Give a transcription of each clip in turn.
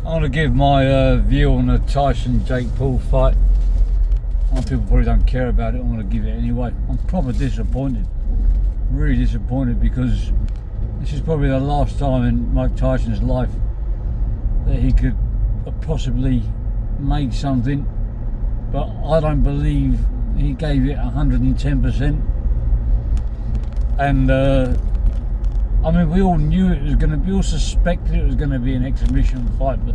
I want to give my view on the Tyson Jake Paul fight. Some people probably don't care about it. I'm going to give it anyway. I'm proper disappointed, really disappointed, because this is probably the last time in Mike Tyson's life that he could have possibly made something, but I don't believe he gave it 110%. And I mean, we all knew it was going to be, we all suspected it was going to be an exhibition fight, but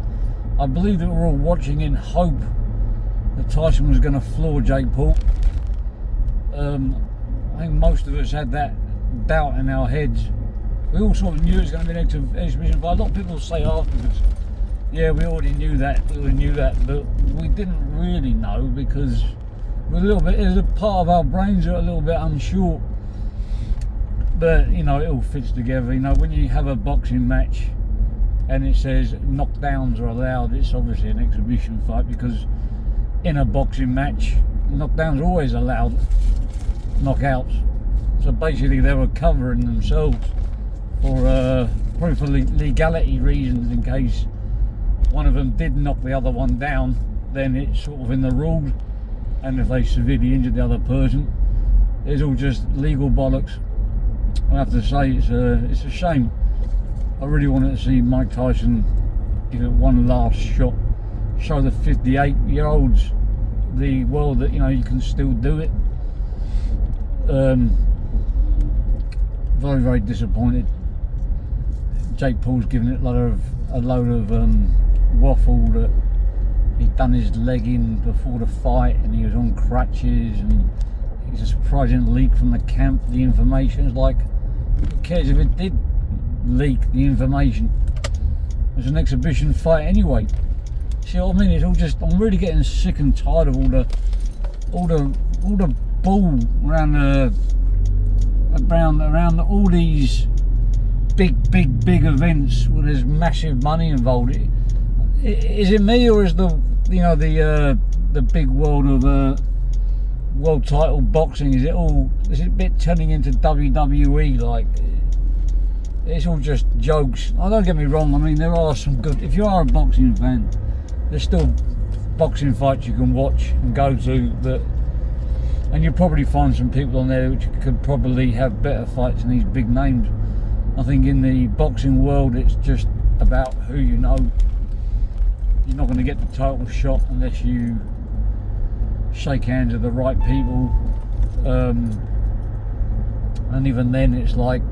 I believe that we're all watching in hope that Tyson was going to floor Jake Paul. I think most of us had that doubt in our heads. We all sort of knew it was going to be an exhibition fight. A lot of people say afterwards, yeah, we already knew that, but we didn't really know, because we're a little bit, there's a part of our brains that are a little bit unsure. But you know, it all fits together. You know, when you have a boxing match and it says knockdowns are allowed, it's obviously an exhibition fight, because in a boxing match, knockdowns are always allowed, knockouts. So basically they were covering themselves for probably for legality reasons, in case one of them did knock the other one down, then it's sort of in the rules, and if they severely injured the other person, it's all just legal bollocks. I have to say, it's a shame. I really wanted to see Mike Tyson give it one last shot, show the 58-year-olds the world that, you know, you can still do it. Very, very disappointed. Jake Paul's given it a load of waffle that he'd done his leg in before the fight and he was on crutches, and he's a surprising leak from the camp. The information is like, who cares if it did leak the information? It's an exhibition fight anyway. See what I mean? It's all just, I'm really getting sick and tired of all the bull around all these big events where there's massive money involved. Is it me, or is the big world of world title boxing, is it a bit turning into WWE? Like, it's all just jokes. Oh, don't get me wrong, I mean, there are some good, if you are a boxing fan, there's still boxing fights you can watch and go to, and you'll probably find some people on there which could probably have better fights than these big names. I think in the boxing world, it's just about who you know. You're not going to get the title shot unless you shake hands with the right people, and even then it's like,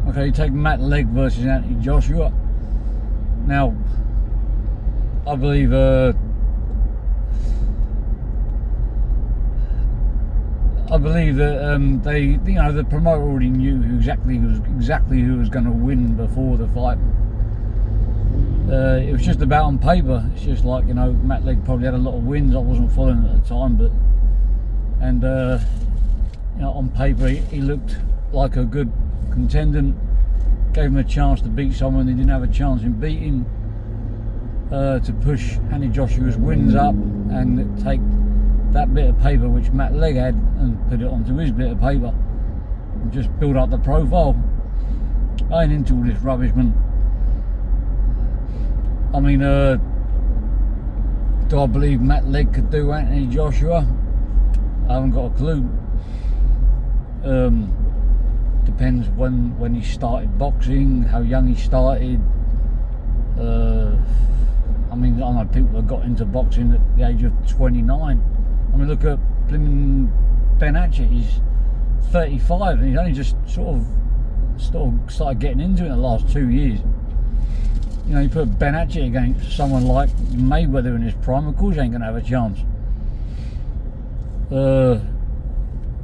okay, you take Matt Legg versus Anthony Joshua. Now, I believe the the promoter already knew exactly who was going to win before the fight. It was just about on paper. It's just like, you know, Matt Legg probably had a lot of wins. I wasn't following at the time, but you know, on paper he looked like a good contender. Gave him a chance to beat someone he didn't have a chance in beating, to push Anthony Joshua's wins up and take that bit of paper which Matt Legg had and put it onto his bit of paper and just build up the profile. I ain't into all this rubbish, man. I mean, do I believe Matt Legg could do Anthony Joshua? I haven't got a clue. Depends when he started boxing, how young he started. I mean, I know people that got into boxing at the age of 29. I mean, look at Ben Hatchett. He's 35 and he's only just sort of started getting into it in the last 2 years. You know, you put Ben Hatchett against someone like Mayweather in his prime, of course you ain't going to have a chance.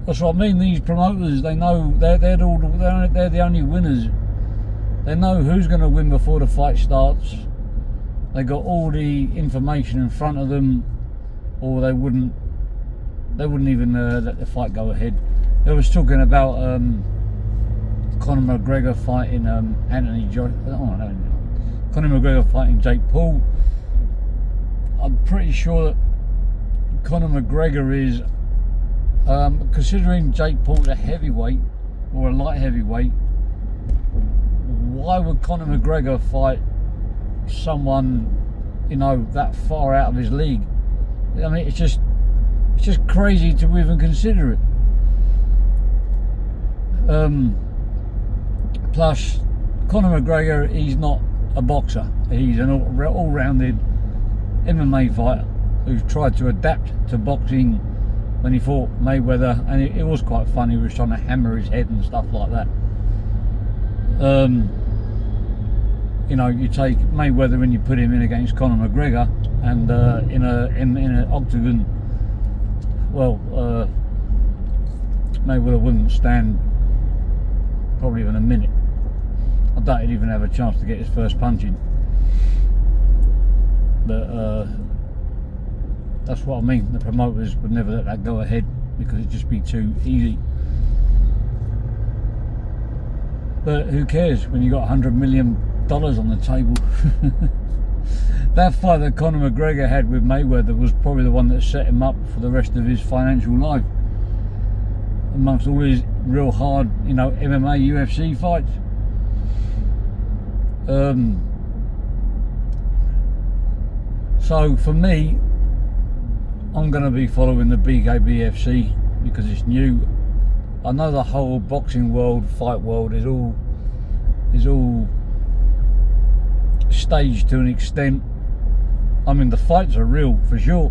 That's what I mean, these promoters, they know, they're the only winners. They know who's going to win before the fight starts. They got all the information in front of them, or they wouldn't even let the fight go ahead. They was talking about Conor McGregor fighting Anthony Joshua. Conor McGregor fighting Jake Paul. I'm pretty sure that Conor McGregor is, considering Jake Paul's a heavyweight or a light heavyweight, why would Conor McGregor fight someone, you know, that far out of his league. I mean, it's just crazy to even consider it. Plus, Conor McGregor, he's not a boxer. He's an all-rounded MMA fighter who's tried to adapt to boxing when he fought Mayweather, and it was quite fun. He was trying to hammer his head and stuff like that. You know, you take Mayweather and you put him in against Conor McGregor, and in an octagon, well, Mayweather wouldn't stand probably even a minute. I doubt he'd even have a chance to get his first punch in. But that's what I mean. The promoters would never let that go ahead because it'd just be too easy. But who cares when you got $100 million on the table? That fight that Conor McGregor had with Mayweather was probably the one that set him up for the rest of his financial life, amongst all his real hard, you know, MMA, UFC fights. So for me, I'm going to be following the BKBFC because it's new. I know the whole boxing world, fight world is all staged to an extent. I mean, the fights are real for sure,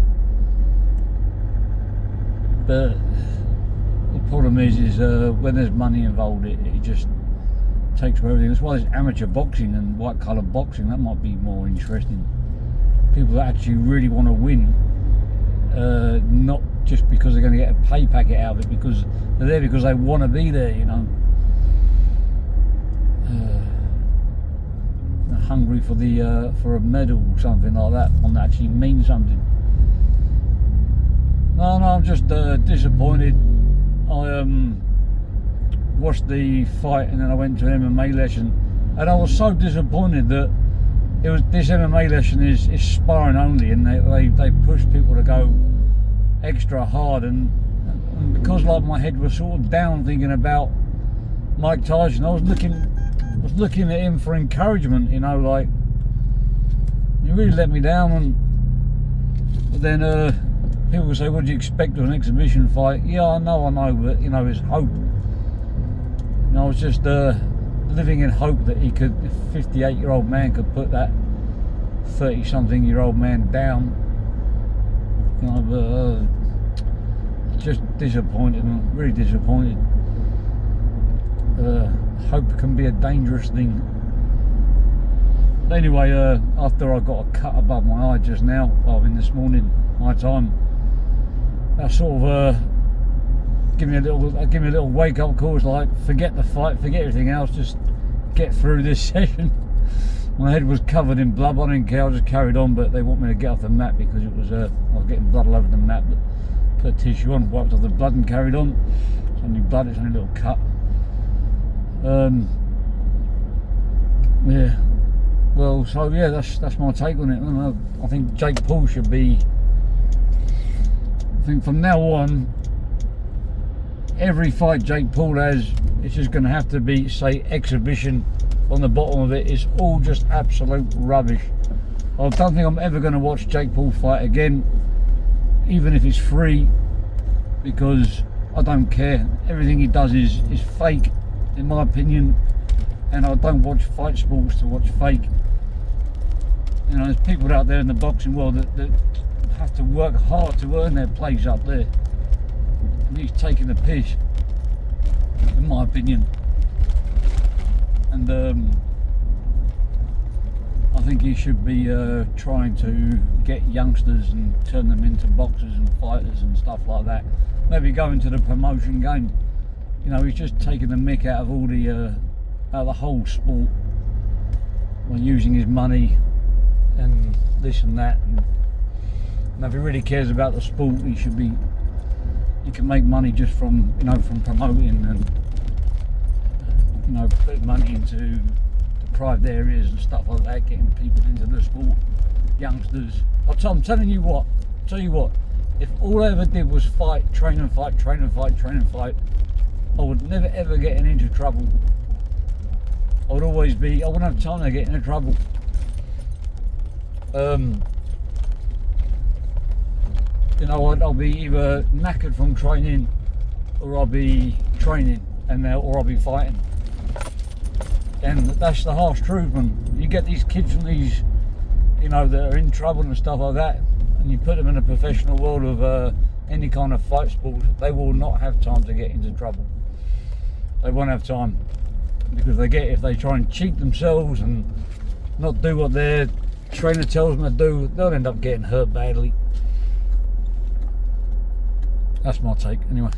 but the problem is when there's money involved, it just takes away everything. That's why there's amateur boxing and white collar boxing. That might be more interesting. People that actually really want to win, not just because they're going to get a pay packet out of it, because they're there because they want to be there, you know. They're hungry for the for a medal or something like that, one that actually means something. No, I'm just disappointed. I watched the fight and then I went to an MMA lesson, and I was so disappointed that this MMA lesson is sparring only, and they push people to go extra hard, and because like my head was sort of down thinking about Mike Tyson, I was looking at him for encouragement, you know, like he really let me down. But then people say, what do you expect of an exhibition fight? Yeah, I know, but you know, it's hope. And I was just living in hope that he could, a 58-year-old man could put that 30-something-year-old man down. You know, but just disappointed, man, really disappointed. Hope can be a dangerous thing. But anyway, after I got a cut above my eye just now, this morning, my time, that sort of give me a little wake up call. It's like, forget the fight, forget everything else, just get through this session. My head was covered in blood. I didn't care, I just carried on, but they want me to get off the mat because it was I was getting blood all over the mat. But put a tissue on, wiped off the blood and carried on. It's only blood, it's only a little cut. Yeah. Well, so yeah, that's my take on it. I think Jake Paul should be. I think from now on, every fight Jake Paul has, it's just going to have to be, say, exhibition on the bottom of it. It's all just absolute rubbish. I don't think I'm ever going to watch Jake Paul fight again, even if it's free, because I don't care. Everything he does is fake, in my opinion, and I don't watch fight sports to watch fake. You know, there's people out there in the boxing world that have to work hard to earn their place up there, and he's taking the piss, in my opinion. And I think he should be trying to get youngsters and turn them into boxers and fighters and stuff like that. Maybe go into the promotion game. You know, he's just taking the mick out of all the out of the whole sport by using his money and this and that. And if he really cares about the sport, he can make money just from, you know, from promoting and, you know, putting money into deprived areas and stuff like that, getting people into the sport, youngsters. I'm telling you what, if all I ever did was fight, train and fight, I would never ever get into trouble. I wouldn't have time to get into trouble. You know, I'll be either knackered from training, or I'll be training, or I'll be fighting. And that's the harsh truth. And you get these kids from these, you know, that are in trouble and stuff like that, and you put them in a professional world of any kind of fight sport, they will not have time to get into trouble. They won't have time, because if they try and cheat themselves and not do what their trainer tells them to do, they'll end up getting hurt badly. That's my take, anyway.